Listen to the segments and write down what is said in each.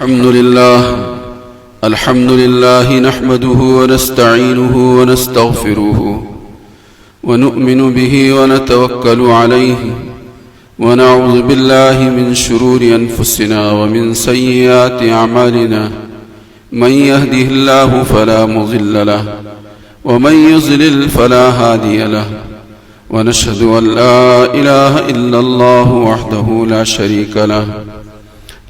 الحمد لله نحمده ونستعينه ونستغفره ونؤمن به ونتوكل عليه ونعوذ بالله من شرور أنفسنا ومن سيئات أعمالنا من يهده الله فلا مضل له ومن يضلل فلا هادي له ونشهد أن لا إله إلا الله وحده لا شريك له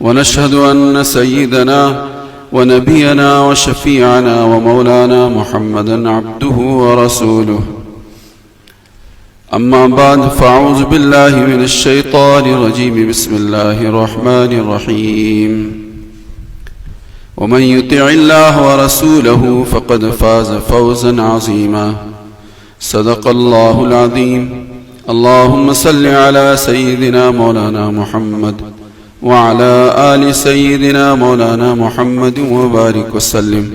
ونشهد أن سيدنا ونبينا وشفيعنا ومولانا محمدا عبده ورسوله أما بعد فأعوذ بالله من الشيطان الرجيم بسم الله الرحمن الرحيم ومن يطع الله ورسوله فقد فاز فوزا عظيما صدق الله العظيم اللهم صل على سيدنا مولانا محمد وعلى آل سيدنا مولانا محمد وبارك وسلم.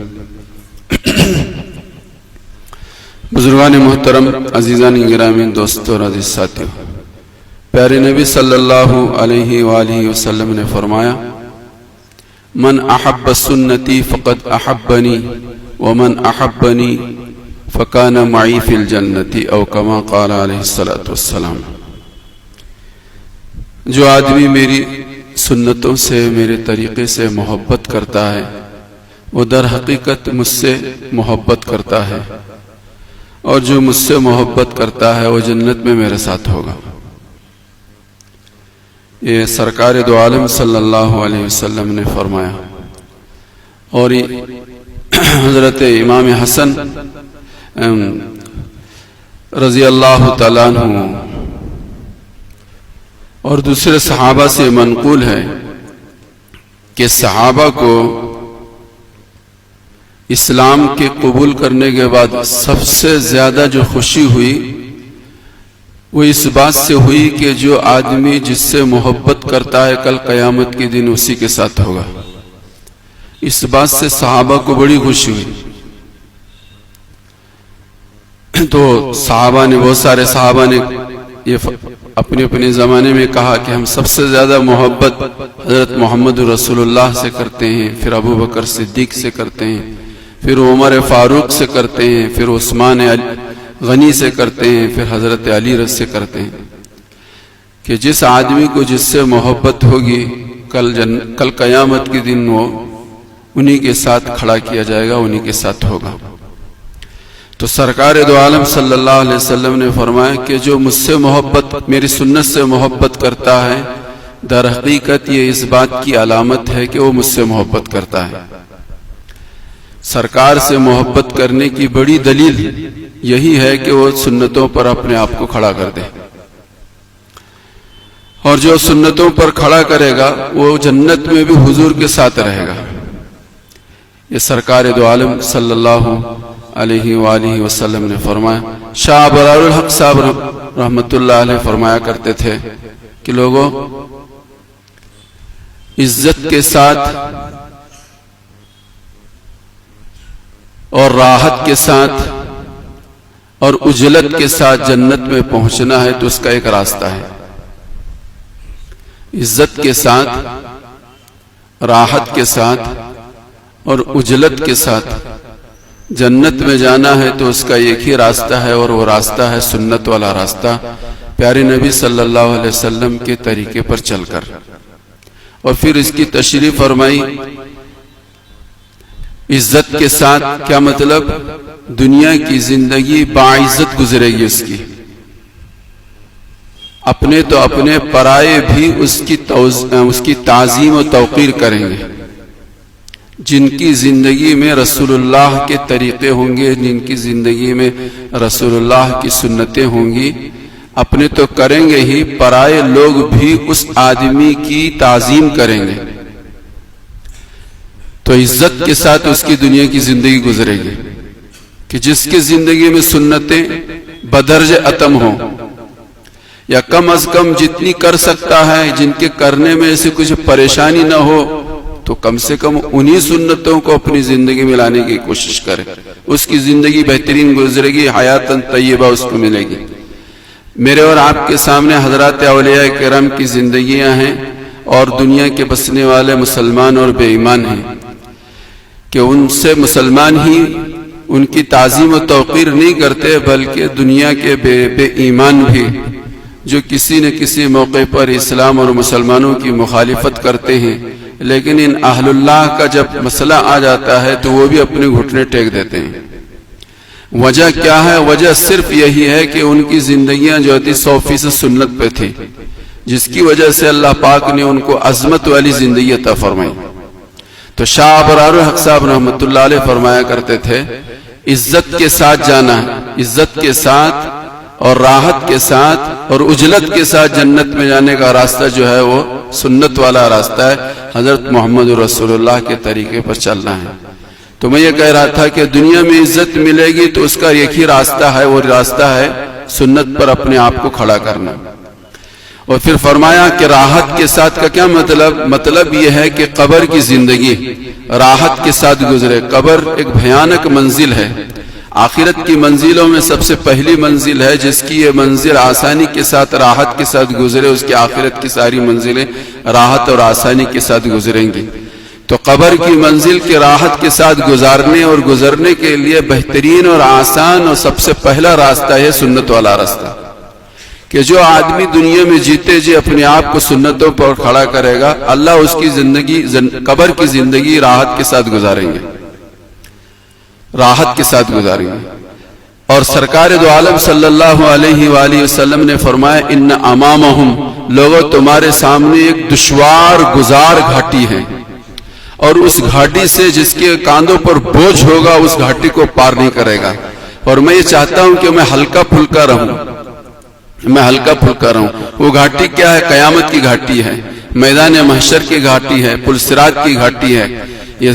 بزرگان محترم، عزیزان گرامی، دوستو اور عزیز ساتھیو، پیارے نبی صلی اللہ علیہ وآلہ وسلم نے فرمایا: من احب سنتی فقد احبنی ومن احبنی فکان معی فی الجنتی او کما قال علیہ السلام. جو آدمی میری سنتوں سے، میرے طریقے سے محبت کرتا ہے وہ در حقیقت مجھ سے محبت کرتا ہے، اور جو مجھ سے محبت کرتا ہے وہ جنت میں میرے ساتھ ہوگا. یہ سرکار دو عالم صلی اللہ علیہ وسلم نے فرمایا. اور حضرت امام حسن رضی اللہ تعالیٰ عنہ اور دوسرے صحابہ سے منقول ہے کہ صحابہ کو اسلام کے قبول کرنے کے بعد سب سے زیادہ جو خوشی ہوئی وہ اس بات سے ہوئی کہ جو آدمی جس سے محبت کرتا ہے کل قیامت کے دن اسی کے ساتھ ہوگا. اس بات سے صحابہ کو بڑی خوشی ہوئی. تو صحابہ نے، بہت سارے صحابہ نے یہ اپنے اپنے زمانے میں کہا کہ ہم سب سے زیادہ محبت حضرت محمد رسول اللہ سے کرتے ہیں، پھر ابو بکر صدیق سے کرتے ہیں، پھر عمر فاروق سے کرتے ہیں، پھر عثمان غنی سے کرتے ہیں، پھر حضرت علی رض سے کرتے ہیں. کہ جس آدمی کو جس سے محبت ہوگی کل قیامت کے دن وہ انہی کے ساتھ کھڑا کیا جائے گا، انہی کے ساتھ ہوگا. تو سرکار دو عالم صلی اللہ علیہ وسلم نے فرمایا کہ جو مجھ سے محبت، میری سنت سے محبت کرتا ہے، در حقیقت یہ اس بات کی علامت ہے کہ وہ مجھ سے محبت کرتا ہے. سرکار سے محبت کرنے کی بڑی دلیل یہی ہے کہ وہ سنتوں پر اپنے آپ کو کھڑا کر دے، اور جو سنتوں پر کھڑا کرے گا وہ جنت میں بھی حضور کے ساتھ رہے گا. یہ سرکار دو عالم صلی اللہ علیہ وآلہ وسلم نے فرمایا. شاہ برار الحق صاحب رحمت اللہ علیہ فرمایا کرتے تھے کہ لوگوں، عزت کے ساتھ اور راحت کے ساتھ اور اجلت کے ساتھ جنت میں پہنچنا ہے تو اس کا ایک راستہ ہے. عزت کے ساتھ، راحت کے ساتھ اور اجلت کے ساتھ جنت میں جانا ہے تو اس کا ایک ہی راستہ ہے، اور وہ راستہ ہے سنت والا راستہ، پیارے نبی صلی اللہ علیہ وسلم کے طریقے پر چل کر. اور پھر اس کی تشریح فرمائی. عزت کے ساتھ کیا مطلب؟ دنیا کی زندگی باعزت گزرے گی اس کی، اپنے تو اپنے پرائے بھی اس کی تعظیم و توقیر کریں گے. جن کی زندگی میں رسول اللہ کے طریقے ہوں گے، جن کی زندگی میں رسول اللہ کی سنتیں ہوں گی، اپنے تو کریں گے ہی، پرائے لوگ بھی اس آدمی کی تعظیم کریں گے. تو عزت کے ساتھ اس کی دنیا کی زندگی گزرے گی کہ جس کی زندگی میں سنتیں بدرج اتم ہوں، یا کم از کم جتنی کر سکتا ہے، جن کے کرنے میں ایسی کچھ پریشانی نہ ہو، تو کم سے کم انہی سنتوں کو اپنی زندگی میں لانے کی کوشش کرے. اس کی زندگی بہترین گزرے گی، حیاتاً طیبہ اس کو ملے گی. میرے اور آپ کے سامنے حضرات اولیاء کرام کی زندگیاں ہیں، اور دنیا کے بسنے والے مسلمان اور بے ایمان ہیں کہ ان سے مسلمان ہی ان کی تعظیم و توقیر نہیں کرتے، بلکہ دنیا کے بے ایمان بھی جو کسی نہ کسی موقع پر اسلام اور مسلمانوں کی مخالفت کرتے ہیں، لیکن ان اہل اللہ کا جب مسئلہ آ جاتا ہے تو وہ بھی اپنے گھٹنے ٹیک دیتے ہیں۔ وجہ کیا ہے؟ وجہ صرف یہی ہے کہ ان کی زندگیاں جو تھی 100% سنت پہ تھی، جس کی وجہ سے اللہ پاک نے ان کو عظمت والی زندگی عطا فرمائی۔ تو شاہ ابرار حق صاحب رحمۃ اللہ علیہ فرمایا کرتے تھے، عزت کے ساتھ جانا، عزت کے ساتھ اور راحت کے ساتھ اور اجلت کے ساتھ جنت میں جانے کا راستہ جو ہے وہ سنت والا راستہ ہے، حضرت محمد رسول اللہ کے طریقے پر چلنا ہے۔ تو میں یہ کہہ رہا تھا کہ دنیا میں عزت ملے گی تو اس کا ایک ہی راستہ ہے، وہ راستہ ہے سنت پر اپنے آپ کو کھڑا کرنا۔ اور پھر فرمایا کہ راحت کے ساتھ کا کیا مطلب یہ ہے کہ قبر کی زندگی راحت کے ساتھ گزرے۔ قبر ایک بھیانک منزل ہے، آخرت کی منزلوں میں سب سے پہلی منزل ہے، جس کی یہ منزل آسانی کے ساتھ راحت کے ساتھ گزرے، اس کی آخرت کی ساری منزلیں راحت اور آسانی کے ساتھ گزریں گی۔ تو قبر کی منزل کے راحت کے ساتھ گزارنے اور گزرنے کے لیے بہترین اور آسان اور سب سے پہلا راستہ ہے سنت والا راستہ، کہ جو آدمی دنیا میں جیتے جی اپنے آپ کو سنتوں پر کھڑا کرے گا، اللہ اس کی زندگی قبر کی زندگی راحت کے ساتھ گزاریں گے، راحت کے ساتھ گزاریں گے۔ اور سرکار دو عالم صلی اللہ علیہ وآلہ وسلم نے فرمایا، ان امامہم، لوگوں تمہارے سامنے ایک دشوار گزار گھاٹی ہے، اور اس گھاٹی سے جس کے کاندھوں پر بوجھ ہوگا اس گھاٹی کو پار نہیں کرے گا۔ اور میں یہ چاہتا ہوں کہ میں ہلکا پھلکا رہوں، میں ہلکا پھلکا رہوں۔ وہ گھاٹی کیا ہے؟ قیامت کی گھاٹی ہے، میدان محشر کی گھاٹی ہے، پل صراط کی گھاٹی ہے، یہ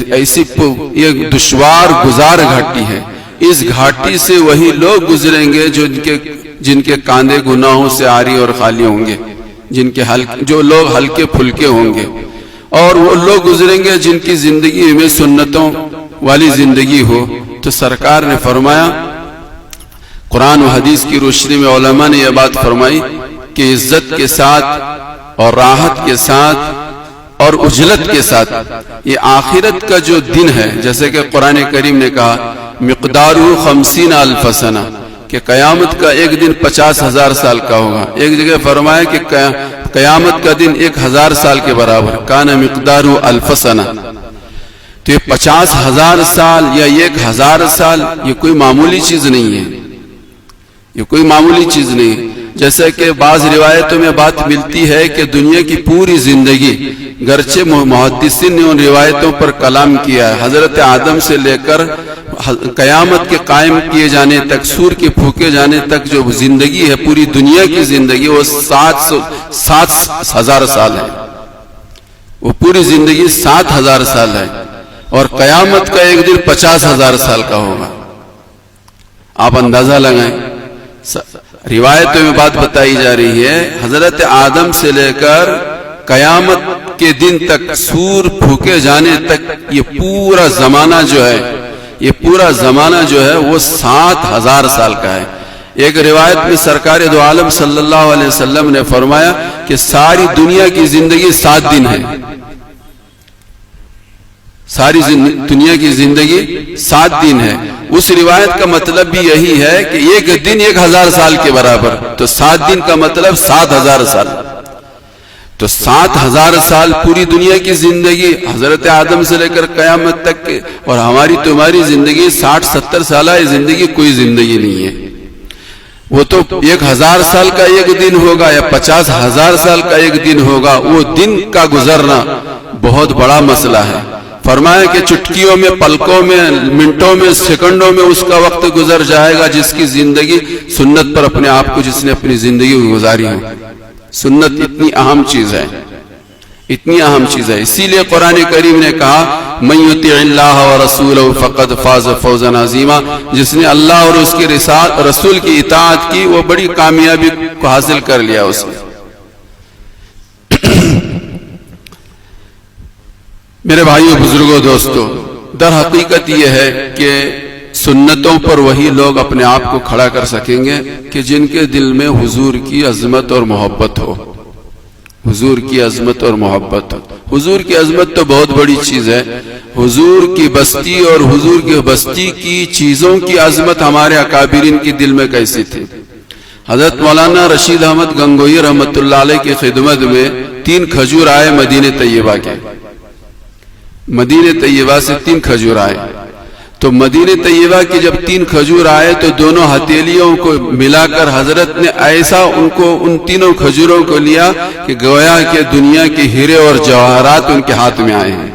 دشوار گزار گھاٹی ہے۔ اس گھاٹی سے وہی لوگ گزریں گے جن کے کاندھے گناہوں سے عاری اور خالی ہوں گے، جو لوگ ہلکے پھلکے ہوں گے، اور وہ لوگ گزریں گے جن کی زندگی میں سنتوں والی زندگی ہو۔ تو سرکار نے فرمایا، قرآن و حدیث کی روشنی میں علماء نے یہ بات فرمائی کہ عزت کے ساتھ اور راحت کے ساتھ اور اجلت کے ساتھ یہ آخرت کا جو دن ہے، جیسے کہ قرآن کریم نے کہا مقدارہ 50,000 سنہ، کہ قیامت کا ایک دن 50,000 سال کا ہوگا۔ ایک جگہ فرمایا کہ قیامت کا دن 1,000 سال کے برابر، کان مقدارہ 1000 سنہ۔ تو یہ 50,000 سال یا 1,000 سال یہ کوئی معمولی چیز نہیں ہے، یہ کوئی معمولی چیز نہیں ہے۔ جیسا کہ بعض روایتوں میں بات ملتی ہے کہ دنیا کی پوری زندگی، گرچہ محدثین نے ان روایتوں پر کلام کیا ہے، حضرت آدم سے لے کر قیامت کے قائم کیے جانے تک، سور کے پھونکے جانے تک جو زندگی ہے، پوری دنیا کی زندگی، وہ 7,000 سال ہے، وہ پوری زندگی 7,000 سال ہے، اور قیامت کا ایک دن 50,000 سال کا ہوگا۔ آپ اندازہ لگائیں، روایتوں میں بات بتائی جا رہی ہے، حضرت آدم سے لے کر قیامت کے دن تک، سور پھونکے جانے تک، یہ پورا زمانہ جو ہے، یہ پورا زمانہ جو ہے وہ 7,000 سال کا ہے۔ ایک روایت میں سرکار دو عالم صلی اللہ علیہ وسلم نے فرمایا کہ ساری دنیا کی زندگی 7 دن ہے، ساری دنیا کی زندگی 7 دن ہے۔ اس روایت کا مطلب بھی یہی ہے کہ ایک دن 1,000 سال کے برابر، تو 7 دن کا مطلب 7,000 سال، تو 7,000 سال پوری دنیا کی زندگی حضرت آدم سے لے کر قیامت تک، اور ہماری تمہاری زندگی 60-70 سالہ زندگی کوئی زندگی نہیں ہے۔ وہ تو 1,000 سال کا ایک دن ہوگا یا 50,000 سال کا ایک دن ہوگا، وہ دن کا گزرنا بہت بڑا مسئلہ ہے۔ فرمایا کہ چٹکیوں میں، پلکوں میں، منٹوں میں، سیکنڈوں میں اس کا وقت گزر جائے گا جس کی زندگی سنت پر اپنے آپ کو، جس نے اپنی زندگی گزاری ہو۔ سنت اتنی اہم چیز ہے، اتنی اہم چیز ہے۔ اسی لیے قرآن کریم نے کہا من یطع اللہ ورسولہ فقد فاز فوزا عظیما، جس نے اللہ اور اس کے رسول کی اطاعت کی وہ بڑی کامیابی کو حاصل کر لیا اس نے۔ میرے بھائیوں، بزرگوں، دوستوں، در حقیقت یہ ہے کہ سنتوں پر وہی لوگ اپنے آپ کو کھڑا کر سکیں گے کہ جن کے دل میں حضور کی عظمت اور محبت ہو، حضور کی عظمت اور محبت. حضور کی عظمت تو بہت بڑی چیز ہے. حضور کی بستی اور حضور کی بستی کی چیزوں کی عظمت ہمارے اکابرین کی دل میں کیسی تھی. حضرت مولانا رشید احمد گنگوئی رحمۃ اللہ علیہ کی خدمت میں 3 کھجور آئے مدینہ طیبہ کے. مدینہ طیبہ سے 3 کھجور آئے. تو مدینہ طیبہ کی جب 3 کھجور آئے تو دونوں ہتھیلیوں کو ملا کر حضرت نے ایسا ان تینوں کھجوروں کو لیا کہ گویا کہ دنیا کے ہیرے اور جواہرات ان کے ہاتھ میں آئے ہیں.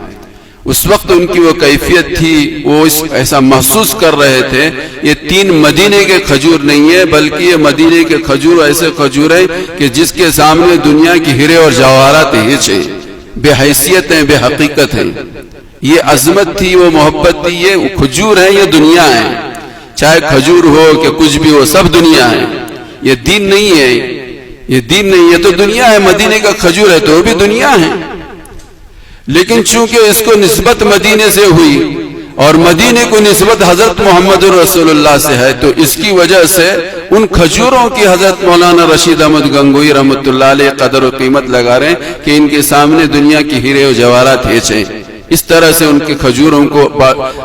اس وقت ان کی وہ کیفیت تھی, وہ ایسا محسوس کر رہے تھے یہ 3 مدینے کے کھجور نہیں ہے بلکہ یہ مدینے کے کھجور ایسے کھجور ہیں کہ جس کے سامنے دنیا کی ہیرے اور جواہرات ہیچ ہیں, بے حیثیت ہیں, بے حقیقت ہیں. یہ عظمت تھی, وہ محبت تھی. یہ کھجور ہے, یہ دنیا ہے. چاہے کھجور ہو کہ کچھ بھی ہو, سب دنیا ہے. یہ دین نہیں ہے, یہ دین نہیں ہے, تو دنیا ہے. مدینے کا کھجور ہے تو وہ بھی دنیا ہے. لیکن چونکہ اس کو نسبت مدینے سے ہوئی اور مدینے کو نسبت حضرت محمد رسول اللہ سے ہے, تو اس کی وجہ سے ان کھجوروں کی حضرت مولانا رشید احمد گنگوئی رحمۃ اللہ علیہ قدر و قیمت لگا رہے ہیں کہ ان کے سامنے دنیا کی ہیرے و جواہرات ہیچیں. اس طرح سے ان کے کھجوروں کو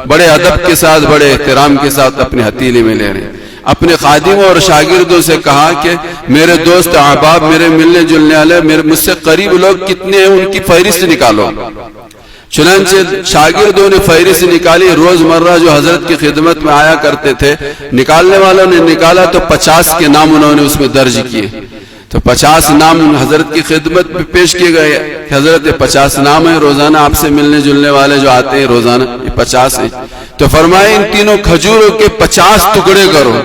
بڑے ادب کے ساتھ, بڑے احترام کے ساتھ اپنے ہتھیلے میں لے رہے ہیں. اپنے خادموں اور شاگردوں سے کہا کہ میرے دوست احباب, میرے ملنے جلنے والے, مجھ سے قریب لوگ کتنے ہیں ان کی فہرست نکالو. چنانچہ شاگردوں نے فہرست نکالی. روز مرہ جو حضرت کی خدمت میں آیا کرتے تھے, نکالنے والوں نے نکالا تو 50 کے نام انہوں نے اس میں درج کیے. تو 50 نام حضرت کی خدمت میں پیش کیے گئے کہ حضرت 50 نام ہیں, روزانہ آپ سے ملنے جلنے والے جو آتے ہیں روزانہ یہ 50 ہیں. تو فرمائے ان تینوں کھجوروں کے 50 ٹکڑے کرو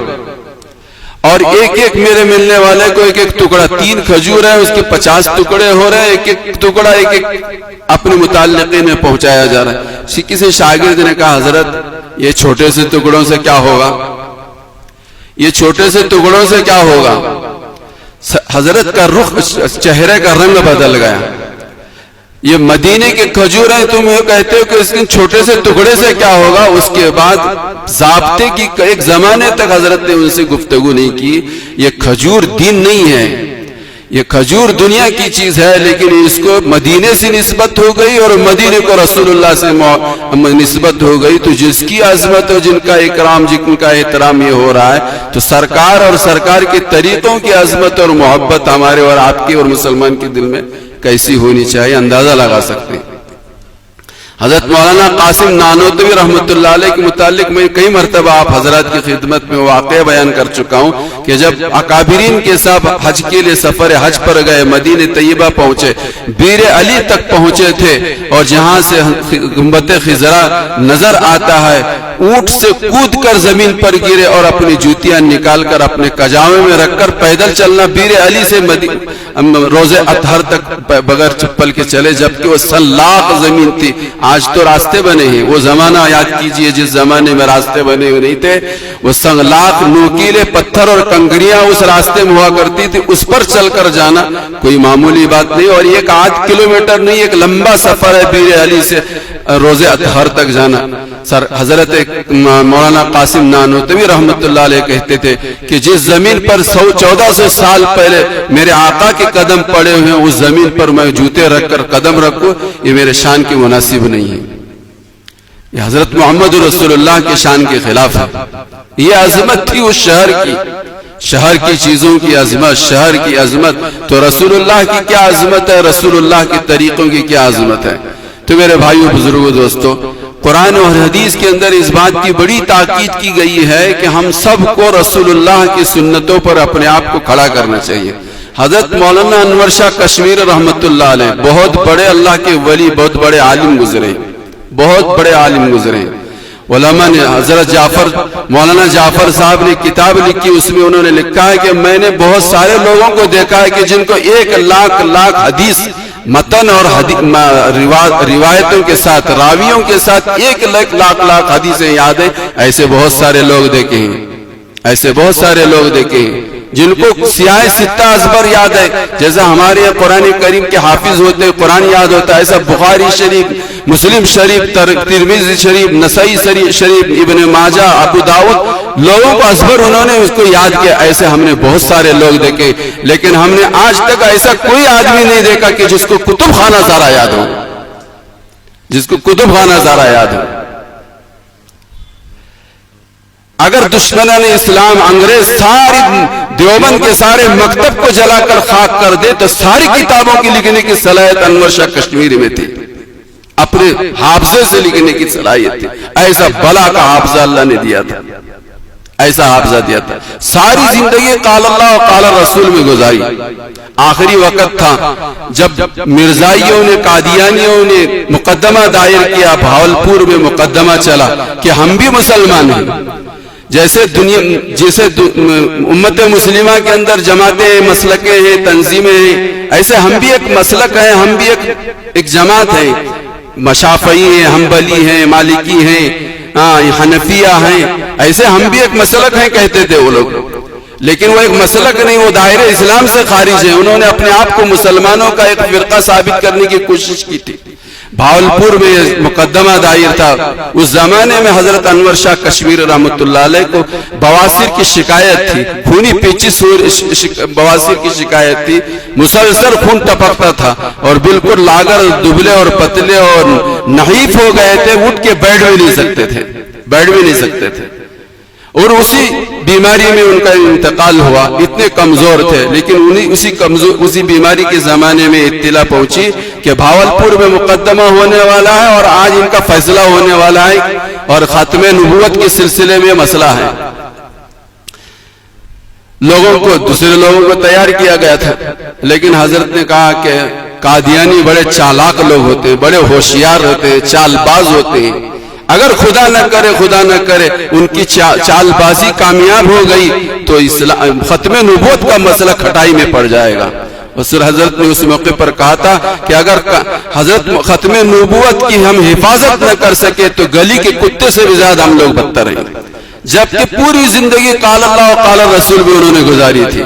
اور ایک ایک میرے ملنے والے کو ایک ایک ٹکڑا. 3 کھجور ہیں, اس کے 50 ٹکڑے ہو رہے ہیں, ایک ایک ٹکڑا ایک ایک اپنے متعلقین میں پہنچایا جا رہا ہے. کسی شاگرد نے کہا حضرت یہ چھوٹے سے ٹکڑوں سے کیا ہوگا, یہ چھوٹے سے ٹکڑوں سے کیا ہوگا. حضرت کا رخ, چہرے کا رنگ بدل گیا. یہ مدینے کے کھجور ہیں, تم یہ کہتے ہو کہ اس کے چھوٹے سے ٹکڑے سے کیا ہوگا. اس کے بعد ضابطے کی ایک زمانے تک حضرت نے ان سے گفتگو نہیں کی. یہ کھجور دین نہیں ہے, یہ کھجور دنیا کی چیز ہے, لیکن اس کو مدینے سے نسبت ہو گئی اور مدینے کو رسول اللہ سے نسبت ہو گئی. تو جس کی عظمت اور جن کا اکرام, جن کا احترام یہ ہو رہا ہے, تو سرکار اور سرکار کے طریقوں کی عظمت اور محبت ہمارے اور آپ کے اور مسلمان کے دل میں کیسی ہونی چاہیے, اندازہ لگا سکتے ہیں. حضرت مولانا قاسم نانوتوی رحمۃ اللہ علیہ کے متعلق میں کئی مرتبہ آپ حضرات کی خدمت میں واقعہ بیان کر چکا ہوں کہ جب اکابرین کے ساتھ حج کے لیے سفر حج پر گئے, مدینہ طیبہ پہنچے, بیر علی تک پہنچے تھے, اور جہاں سے گنبد خضرا نظر آتا ہے, اونٹ سے کود کر زمین پر گرے اور اپنی جوتیاں نکال کر اپنے کجاوے میں رکھ کر پیدل چلنا بیر علی سے روزے اطہر تک بغیر چپل کے چلے, جبکہ وہ سلاخ زمین تھی. آج تو راستے بنے ہیں, وہ زمانہ یاد کیجئے جس زمانے میں راستے بنے ہوئے نہیں تھے. وہ سنگلاخ نوکیلے پتھر اور کنکریاں اس راستے میں ہوا کرتی تھی, اس پر چل کر جانا کوئی معمولی بات نہیں. اور یہ 8 کلومیٹر نہیں, ایک لمبا سفر ہے بیر علی سے روزے اطہر تک جانا. حضرت مولانا قاسم نانوتوی رحمۃ اللہ علیہ کہتے تھے کہ جس زمین پر 1400 سال پہلے میرے آقا کے قدم پڑے ہوئے ہیں, اس زمین پر میں جوتے رکھ کر قدم رکھوں, یہ میرے شان کی مناسب نہیں ہے. یہ حضرت محمد رسول اللہ کے شان کے خلاف ہے. یہ عظمت تھی اس شہر کی چیزوں کی عظمت, شہر کی عظمت. تو رسول اللہ کی کیا عظمت ہے, رسول اللہ کے طریقوں کی کیا عظمت ہے. تو میرے بھائیو, بزرگوں, دوستو, قرآن اور حدیث کے اندر اس بات کی بڑی تاکید کی گئی ہے کہ ہم سب کو رسول اللہ کی سنتوں پر اپنے آپ کو کھڑا کرنا چاہیے. حضرت مولانا انور شاہ کشمیر رحمۃ اللہ علیہ بہت بڑے اللہ کے ولی, بہت بڑے عالم گزرے, بہت بڑے عالم گزرے. علماء نے حضرت مولانا جعفر صاحب نے کتاب لکھی, اس میں انہوں نے لکھا ہے کہ میں نے بہت سارے لوگوں کو دیکھا ہے کہ جن کو 1 لاکھ حدیث متن اور روایتوں کے ساتھ, راویوں کے ساتھ 1 لاکھ حدیثیں یاد ہیں. ایسے بہت سارے لوگ دیکھے ہیں, ایسے بہت سارے لوگ دیکھے ہیں جن کو سیاہ ستہ ازبر یاد ہے. جیسا ہمارے یہاں قرآن کریم کے حافظ ہوتے ہیں, قرآن یاد ہوتا ہے, ایسا بخاری شریف, مسلم شریف, ترمذی شریف, نسائی شریف, ابن ماجہ, ابو داؤد, لوگوں کو ازبر انہوں نے اس کو یاد کیا. ایسے ہم نے بہت سارے لوگ دیکھے, لیکن ہم نے آج تک ایسا کوئی آدمی نہیں دیکھا کہ جس کو کتب خانہ زارا یاد ہو, جس کو کتب خانہ زارا یاد ہو. اگر دشمنان اسلام انگریز ساری دیوبند کے سارے مکتب کو جلا کر خاک کر دے تو ساری کتابوں کی لکھنے کی صلاحیت انور شاہ کشمیری میں تھی, اپنے حافظے سے لکھنے کی صلاحیت تھی. ایسا بلا کا حافظہ اللہ نے دیا تھا, ایسا حافظہ دیا تھا. ساری زندگی قال اللہ و قال رسول میں گزاری. آخری وقت تھا جب مرزائیوں نے, قادیانیوں نے مقدمہ دائر کیا, بھاولپور میں مقدمہ چلا کہ ہم بھی مسلمان ہیں. جیسے امت مسلمہ کے اندر جماعتیں, مسلکیں ہیں, تنظیمیں ہیں, ایسے ہم بھی ایک مسلک ہیں, ہم بھی ایک جماعت ہیں. شافعی ہیں, حنبلی ہیں, مالکی ہیں, حنفیہ ہیں, ایسے ہم بھی ایک مسلک ہیں کہتے تھے وہ لوگ. لیکن وہ ایک مسلک نہیں, وہ دائرہ اسلام سے خارج ہیں. انہوں نے اپنے آپ کو مسلمانوں کا ایک فرقہ ثابت کرنے کی کوشش کی تھی. بھاولپور میں مقدمہ دائر تھا. اس زمانے میں حضرت انور شاہ کشمیری رحمۃ اللہ علیہ کو بواسیر کی شکایت تھی, خونی پیچس بواسیر کی شکایت تھی. مسلسل خون ٹپکتا تھا اور بالکل لاغر, دبلے اور پتلے اور نحیف ہو گئے تھے. اٹھ کے بیٹھ بھی نہیں سکتے تھے, بیٹھ بھی نہیں سکتے تھے. اور اسی بیماری میں ان کا انتقال ہوا. اتنے کمزور تھے, لیکن اسی بیماری کے زمانے میں اطلاع پہنچی کہ بھاولپور میں مقدمہ ہونے والا ہے اور آج ان کا فیصلہ ہونے والا ہے اور ختم نبوت کے سلسلے میں مسئلہ ہے. لوگوں کو, دوسرے لوگوں کو تیار کیا گیا تھا, لیکن حضرت نے کہا کہ قادیانی بڑے چالاک لوگ ہوتے ہیں, بڑے ہوشیار ہوتے ہیں, چال باز ہوتے ہیں. اگر خدا نہ کرے ان کی چال بازی کامیاب ہو گئی تو ختم نبوت کا مسئلہ کھٹائی میں پڑ جائے گا. حضرت نے اس موقع پر کہا تھا کہ اگر حضرت ختم نبوت کی ہم حفاظت نہ کر سکے تو گلی کے کتے سے بھی زیادہ ہم لوگ بدتر ہیں. جبکہ پوری زندگی قال اللہ و قال رسول بھی انہوں نے گزاری تھی.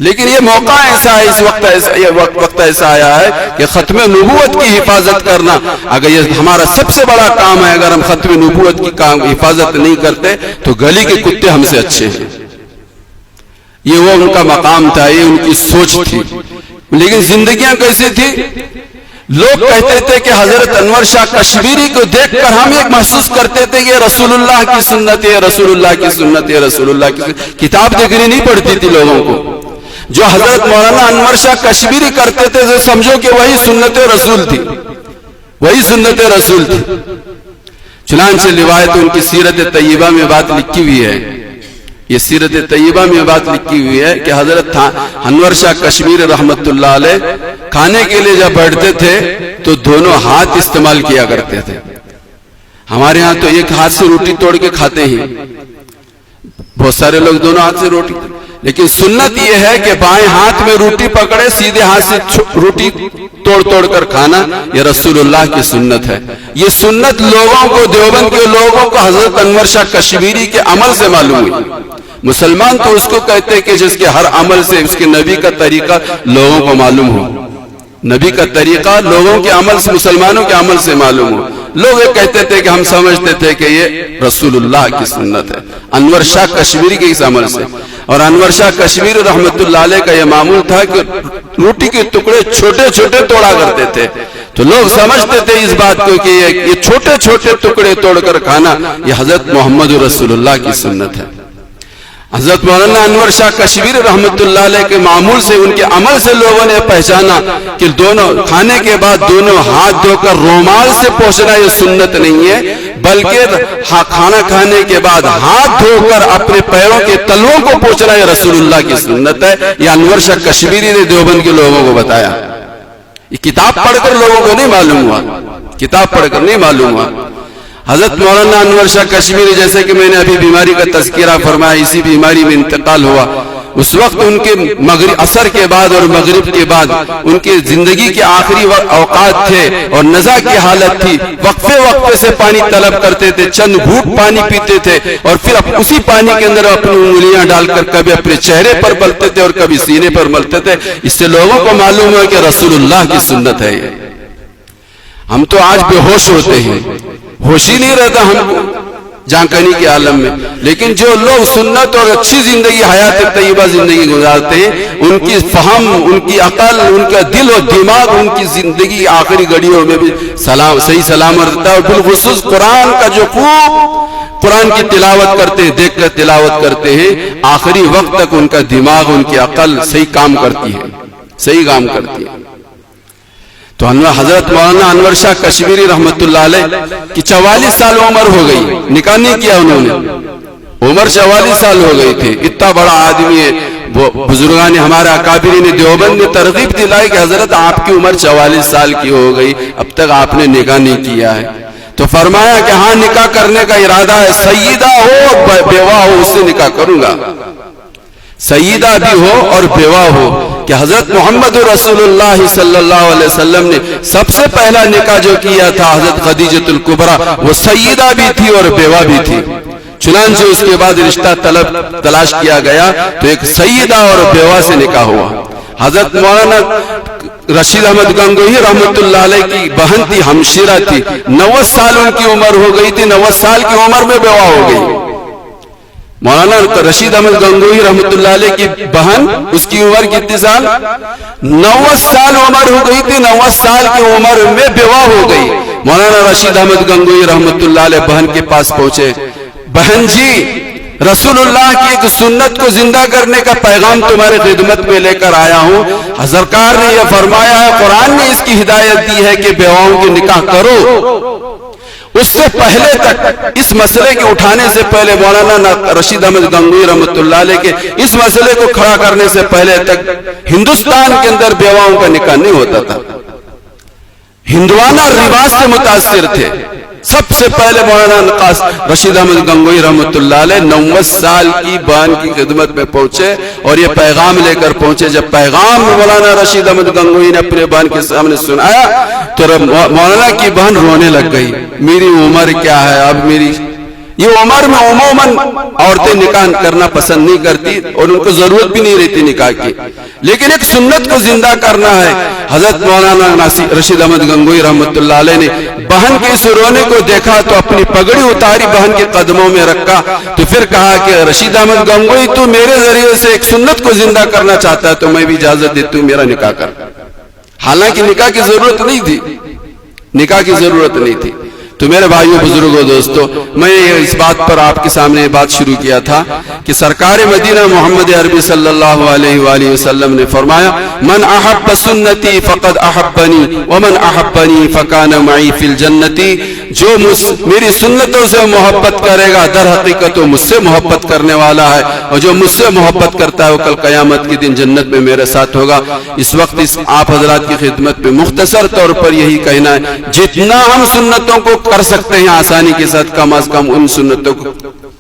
لیکن یہ موقع ایسا ہے, اس وقت ایسا آیا ہے کہ ختم نبوت کی حفاظت کرنا, اگر یہ ہمارا سب سے بڑا کام ہے. اگر ہم ختم نبوت کی حفاظت نہیں کرتے تو گلی کے کتے ہم سے اچھے ہیں. یہ وہ ان کا مقام تھا, یہ ان کی سوچ تھی. لیکن زندگیاں کیسی تھی؟ لوگ کہتے تھے کہ حضرت انور شاہ کشمیری کو دیکھ کر ہم ایک محسوس کرتے تھے کہ رسول اللہ کی سنت ہے, رسول اللہ کی سنت ہے, رسول اللہ کی سنت. کتاب دیکھنی نہیں پڑتی تھی لوگوں کو. جو حضرت مولانا انور شاہ کشمیری کرتے تھے تو سمجھو کہ وہی سنت رسول تھی, وہی سنت رسول تھی. چنانچہ روایت ان کی سیرت طیبہ میں بات لکھی ہوئی ہے. یہ سیرت طیبہ میں بات لکھی ہوئی ہے کہ حضرت انور شاہ کشمیری رحمت اللہ علیہ کھانے کے لیے جب بیٹھتے تھے تو دونوں ہاتھ استعمال کیا کرتے تھے. ہمارے ہاں تو ایک ہاتھ سے روٹی توڑ کے کھاتے ہیں, بہت سارے لوگ دونوں ہاتھ سے روٹی. لیکن سنت یہ ہے کہ بائیں ہاتھ میں روٹی پکڑے, سیدھے ہاتھ سے روٹی توڑ کر کھانا. یہ رسول اللہ کی سنت ہے. یہ سنت لوگوں کو, دیوبند کے لوگوں کو حضرت انور شاہ کشمیری کے عمل سے معلوم ہوئی. مسلمان تو اس کو کہتے ہیں کہ جس کے ہر عمل سے اس کے نبی کا طریقہ لوگوں کو معلوم ہو. نبی کا طریقہ لوگوں کے عمل سے, مسلمانوں کے عمل سے معلوم ہو. لوگ یہ کہتے تھے کہ ہم سمجھتے تھے کہ یہ رسول اللہ کی سنت ہے انور شاہ کشمیری کے اس عمل سے. اور انور شاہ کشمیری رحمت اللہ علیہ کا یہ معمول تھا کہ روٹی کے ٹکڑے چھوٹے چھوٹے توڑا کرتے تھے. تو لوگ سمجھتے تھے اس بات کو کہ یہ چھوٹے چھوٹے ٹکڑے توڑ کر کھانا یہ حضرت محمد رسول اللہ کی سنت ہے. حضرت مولانا انور شاہ کشمیری رحمت اللہ علیہ کے معمول سے, ان کے عمل سے لوگوں نے پہچانا کہ دونوں کھانے کے بعد دونوں ہاتھ دھو کر رومال سے پوچھنا یہ سنت نہیں ہے, بلکہ کھانا کھانے کے بعد ہاتھ دھو کر اپنے پیروں کے تلووں کو پوچھنا یہ رسول اللہ کی سنت ہے. یہ انور شاہ کشمیری نے دیوبند کے لوگوں کو بتایا. یہ کتاب پڑھ کر لوگوں کو نہیں معلوم ہوا, کتاب پڑھ کر نہیں معلوم ہوا. حضرت مولانا انور شاہ کشمیری, جیسے کہ میں نے ابھی بیماری کا تذکرہ فرمایا, اسی بیماری میں انتقال ہوا. اس وقت ان کے عصر کے بعد اور مغرب کے بعد ان کی زندگی کے آخری اوقات تھے اور نزا کی حالت تھی. وقفے سے پانی طلب کرتے تھے, چند گھوٹ پانی پیتے تھے اور پھر اسی پانی کے اندر اپنی انگلیاں ڈال کر کبھی اپنے چہرے پر ملتے تھے اور کبھی سینے پر ملتے تھے. اس سے لوگوں کو معلوم ہوا کہ رسول اللہ کی سنت ہے. ہم تو آج بے ہوش ہوتے ہیں, ہوش ہی نہیں رہتا ہم کو. جانکنی کے عالم میں. لیکن جو لوگ سنت اور اچھی زندگی حیات طیبہ زندگی گزارتے ہیں ان کی فہم، ان کی عقل، ان کا دل و دماغ ان کی زندگی آخری گھڑیوں میں بھی صحیح سلامت رہتا ہے. اور بالخصوص قرآن کا جو خوب قرآن کی تلاوت کرتے ہیں، دیکھ کر تلاوت کرتے ہیں، آخری وقت تک ان کا دماغ، ان کی عقل صحیح کام کرتی ہے، صحیح کام کرتی ہے. تو حضرت مولانا انور شاہ کشمیری رحمت اللہ علیہ کی 44 سال عمر ہو گئی، نکاح نہیں کیا انہوں نے، عمر 44 سال ہو گئی تھی. اتنا بڑا آدمی ہے. بزرگان ہمارے اکابرین دیوبند نے ترغیب دلائی کہ حضرت آپ کی عمر 44 سال کی ہو گئی، اب تک آپ نے نکاح نہیں کیا ہے. تو فرمایا کہ ہاں نکاح کرنے کا ارادہ ہے، سیدہ ہو بیوہ ہو اس سے نکاح کروں گا، سیدہ بھی ہو اور بیوہ ہو. کہ حضرت محمد رسول اللہ صلی اللہ علیہ وسلم نے سب سے پہلا نکاح جو کیا تھا حضرت خدیجۃ الکبریٰ، وہ سیدہ بھی تھی اور بیوہ بھی تھی. چنانچہ اس کے بعد رشتہ تلاش کیا گیا تو ایک سیدہ اور بیوہ سے نکاح ہوا. حضرت مولانا رشید احمد گنگوہی رحمت اللہ علیہ کی بہن تھی، ہمشیرہ تھی، 90 سال ان کی عمر ہو گئی تھی، 90 سال کی عمر میں بیوہ ہو گئی. مولانا رشید احمد گنگوہی رحمت اللہ علیہ کی بہن، اس کی عمر کتنی سال؟ 90 سال عمر ہو گئی تھی، 90 سال کی عمر میں بیوہ ہو گئی. مولانا رشید احمد گنگوہی رحمت اللہ علیہ بہن کے پاس پہنچے، بہن جی رسول اللہ کی ایک سنت کو زندہ کرنے کا پیغام تمہارے خدمت میں لے کر آیا ہوں. سرکار نے یہ فرمایا ہے، قرآن نے اس کی ہدایت دی ہے کہ بیواؤں کے نکاح کرو. اس سے پہلے تک، اس مسئلے کے اٹھانے سے پہلے، مولانا رشید احمد گنگوہی رحمت اللہ علیہ کے اس مسئلے کو کھڑا کرنے سے پہلے تک ہندوستان کے اندر بیواؤں کا نکاح نہیں ہوتا تھا. ہندوانہ رواج سے متاثر تھے. سب سے پہلے مولانا رشید احمد گنگوہی رحمت اللہ علیہ 90 سال کی بہن کی خدمت میں پہنچے اور یہ پیغام لے کر پہنچے. جب پیغام مولانا رشید احمد گنگوہی نے اپنے بہن کے سامنے سنایا تو مولانا کی بہن رونے لگ گئی. میری عمر کیا ہے اب، میری یہ عمر میں عموماً عورتیں نکاح کرنا پسند نہیں کرتی اور ان کو ضرورت بھی نہیں رہتی نکاح کی، لیکن ایک سنت کو زندہ کرنا ہے. حضرت مولانا رشید احمد گنگوہی رحمت اللہ علیہ نے بہن کے اس رونے کو دیکھا تو اپنی پگڑی اتاری، بہن کے قدموں میں رکھا، تو پھر کہا کہ رشید احمد گنگوہی تو میرے ذریعے سے ایک سنت کو زندہ کرنا چاہتا ہے تو میں بھی اجازت دیتی ہوں، میرا نکاح کر. حالانکہ نکاح کی ضرورت نہیں تھی، نکاح کی ضرورت نہیں تھی. تو میرے بھائیوں، بزرگوں، دوستو، میں اس بات پر آپ کے سامنے بات شروع کیا تھا کہ سرکار مدینہ محمد عربی صلی اللہ علیہ وآلہ وسلم نے فرمایا، من احب سنتی فقد احبنی ومن احبنی فکان معی فی الجنتی. جو میری سنتوں سے محبت کرے گا در حقیقت وہ مجھ سے محبت کرنے والا ہے، اور جو مجھ سے محبت کرتا ہے وہ کل قیامت کے دن جنت میں میرے ساتھ ہوگا. اس وقت آپ حضرات کی خدمت میں مختصر طور پر یہی کہنا ہے، جتنا ہم سنتوں کو کر سکتے ہیں آسانی کے ساتھ، کم از کم ان سنتوں کو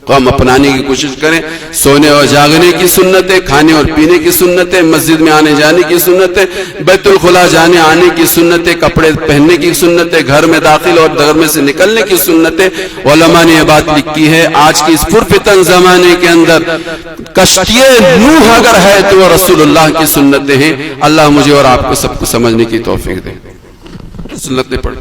ہم اپنانے کی کوشش کریں. سونے اور جاگنے کی سنتیں، کھانے اور پینے کی سنتیں، مسجد میں آنے جانے کی سنتیں، بیت الخلا جانے آنے کی سنتیں، کپڑے پہننے کی سنتیں، گھر میں داخل اور گھر میں سے نکلنے کی سنتیں. علماء نے یہ بات لکھی ہے، آج کے اس پرفتن زمانے کے اندر کشتی نوح اگر ہے تو وہ رسول اللہ کی سنتیں ہیں. اللہ مجھے اور آپ کو سب کو سمجھنے کی توفیق دے. سنتیں پڑھ